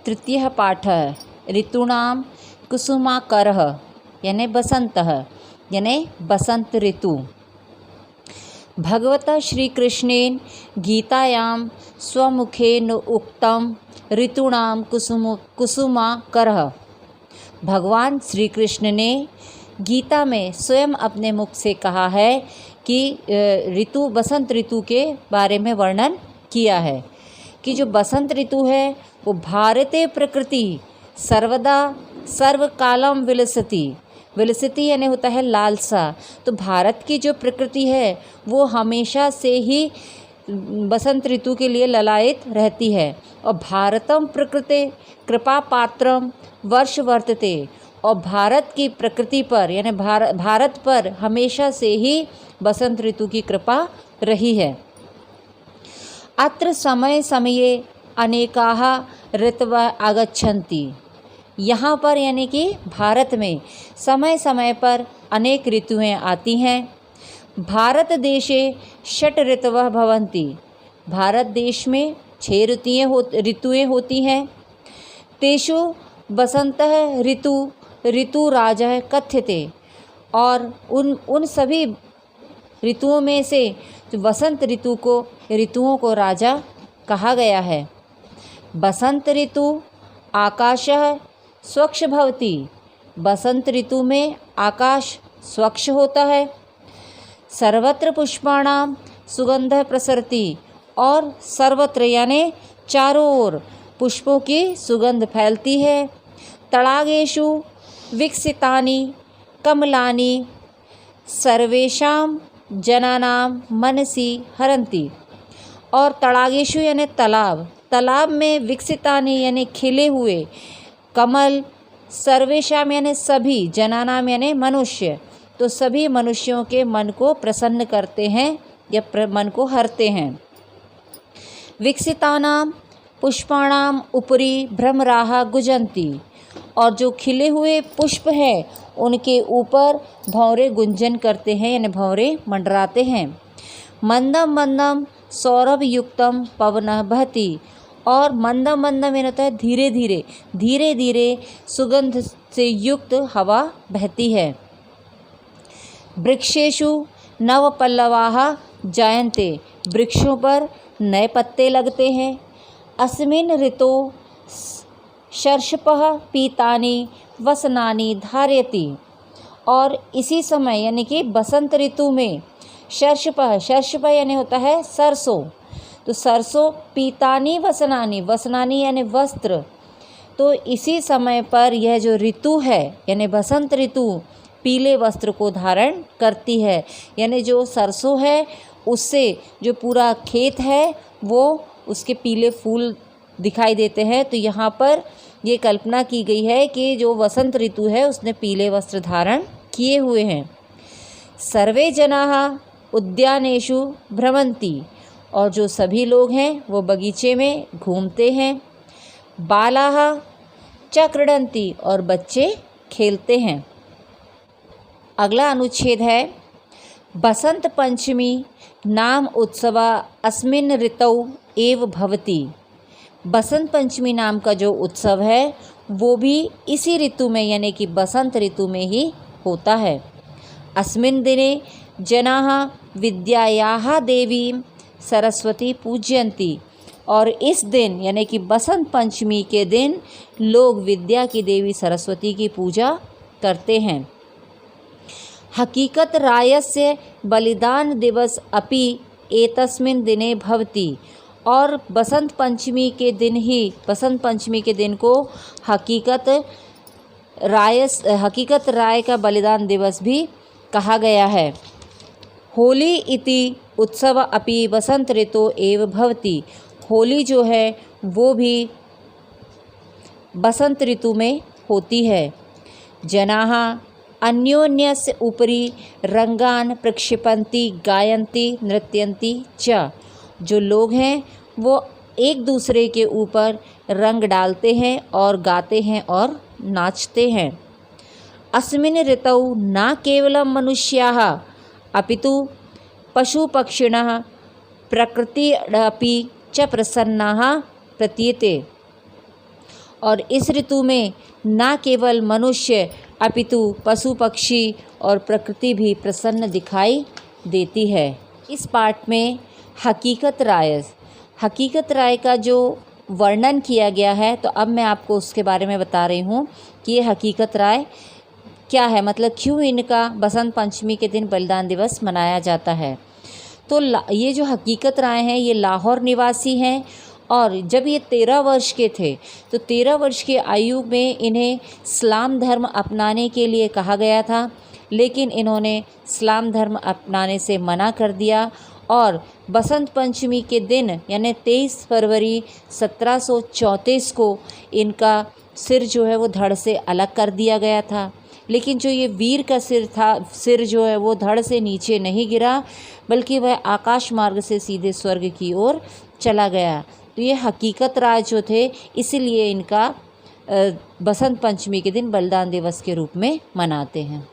तृतीयः पाठः ऋतूणां कुसुमाकरः यानी बसन्तः यानी बसंत ऋतु। भगवता श्रीकृष्णेन गीतायां स्वमुखेन उक्तं ऋतूणां कुसुमाकरः। भगवान श्री कृष्ण ने गीता में स्वयं अपने मुख से कहा है कि ऋतु बसंत ऋतु के बारे में वर्णन किया है कि जो बसंत ऋतु है वो भारतीय प्रकृति सर्वदा सर्वकालम विलसति। विलसति यानी होता है लालसा। तो भारत की जो प्रकृति है वो हमेशा से ही बसंत ऋतु के लिए ललायित रहती है। और भारतम प्रकृते कृपा पात्रम वर्ष वर्तते। और भारत की प्रकृति पर यानी भारत पर हमेशा से ही बसंत ऋतु की कृपा रही है। अत्र समय समये अनेकाः ऋतवः आगच्छन्ति। यहाँ पर यानी कि भारत में समय समय पर अनेक ऋतुएं आती हैं। भारत देशे षट् ऋतवः भवन्ति। भारत देश में 6 ऋतुएं होती हैं। तेषु बसंतः ऋतुराजः कथ्यते। और उन सभी ऋतुओं में से जो बसंत ऋतु को ऋतुओं को राजा कहा गया है। बसंत ऋतु आकाशः स्वच्छ भवति। बसंत ऋतु में आकाश स्वच्छ होता है। सर्वत्र पुष्पाणां सुगंधः प्रसरति। और सर्वत्र यानी चारों ओर पुष्पों की सुगंध फैलती है। तडागेषु विकसितानि कमलानि सर्वेषां जनानां मनसि हरन्ति। और तडागेषु यानी तालाब में विकसितानि यानी खिले हुए कमल सर्वेषां यानी सभी जनानाम यानी मनुष्य। तो सभी मनुष्यों के मन को प्रसन्न करते हैं या मन को हरते हैं। विकसितानां पुष्पाणाम उपरि भ्रमराः गुंजन्ति। और जो खिले हुए पुष्प हैं उनके ऊपर भंवरे गुंजन करते हैं यानी भंवरे मंडराते हैं। मंदम मंदम सौरभ युक्तम पवनः बहति। और मंदम मंदम यानी होता है धीरे धीरे सुगंध से युक्त हवा बहती है। वृक्षेषु नवपल्लवाः जायन्ते। वृक्षों पर नए पत्ते लगते हैं। अस्मिन् ऋतौ सर्षपः पीतानि वसनानि धारयति। और इसी समय यानी कि बसंत ऋतु में सर्षपः यानी होता है सरसों। तो सरसों पीतानी वसनानी यानी वस्त्र। तो इसी समय पर यह जो ऋतु है यानी बसंत ऋतु पीले वस्त्र को धारण करती है। यानी जो सरसों है उससे जो पूरा खेत है वो उसके पीले फूल दिखाई देते हैं। तो यहाँ पर ये कल्पना की गई है कि जो बसंत ऋतु है उसने पीले वस्त्र धारण किए हुए हैं। सर्वे जनाः उद्यानेषु भ्रमन्ति। और जो सभी लोग हैं वो बगीचे में घूमते हैं। बालाः च क्रीडन्ति। और बच्चे खेलते हैं। अगला अनुच्छेद है बसंत पंचमी नाम उत्सवः अस्मिन् ऋतौ एव भवति। बसंत पंचमी नाम का जो उत्सव है वो भी इसी ऋतु में यानी कि बसंत ऋतु में ही होता है। अस्मिन् दिने जनाः विद्यायाः देवीं सरस्वती पूजयन्ति। और इस दिन यानी कि बसंत पंचमी के दिन लोग विद्या की देवी सरस्वती की पूजा करते हैं। हकीकत रायस्य बलिदान दिवस अपि एतस्मिन् दिने भवति। और बसंत पंचमी के दिन को हकीकत राय का बलिदान दिवस भी कहा गया है। होली इति उत्सव अपि बसंत ऋतु एव भवति। होली जो है वो भी बसंत ऋतु में होती है। जनाः अन्योन्यस्य उपरि रंगान प्रक्षिपन्ति गायन्ति नृत्यन्ति च। जो लोग हैं वो एक दूसरे के ऊपर रंग डालते हैं और गाते हैं और नाचते हैं। अस्मिन् ऋतौ न केवलं मनुष्याः अपितु पशु पक्षिणः प्रकृतिरपि च प्रसन्नाः प्रतीयते। और इस ऋतु में न केवल मनुष्य अपितु पशु पक्षी और प्रकृति भी प्रसन्न दिखाई देती है। इस पाठ में हकीकत राय का जो वर्णन किया गया है, तो अब मैं आपको उसके बारे में बता रही हूँ कि ये हकीकत राय क्या है, मतलब क्यों इनका बसंत पंचमी के दिन बलिदान दिवस मनाया जाता है। तो ये जो हकीकत राय हैं ये लाहौर निवासी हैं और जब ये 13 वर्ष के थे तो 13 वर्ष की आयु में इन्हें इस्लाम धर्म अपनाने के लिए कहा गया था, लेकिन इन्होंने इस्लाम धर्म अपनाने से मना कर दिया और बसंत पंचमी के दिन यानी 23 फरवरी 1734 को इनका सिर जो है वो धड़ से अलग कर दिया गया था। लेकिन जो ये वीर का सिर जो है वो धड़ से नीचे नहीं गिरा, बल्कि वह आकाश मार्ग से सीधे स्वर्ग की ओर चला गया। तो ये हकीकत राय जो थे, इसीलिए इनका बसंत पंचमी के दिन बलिदान दिवस के रूप में मनाते हैं।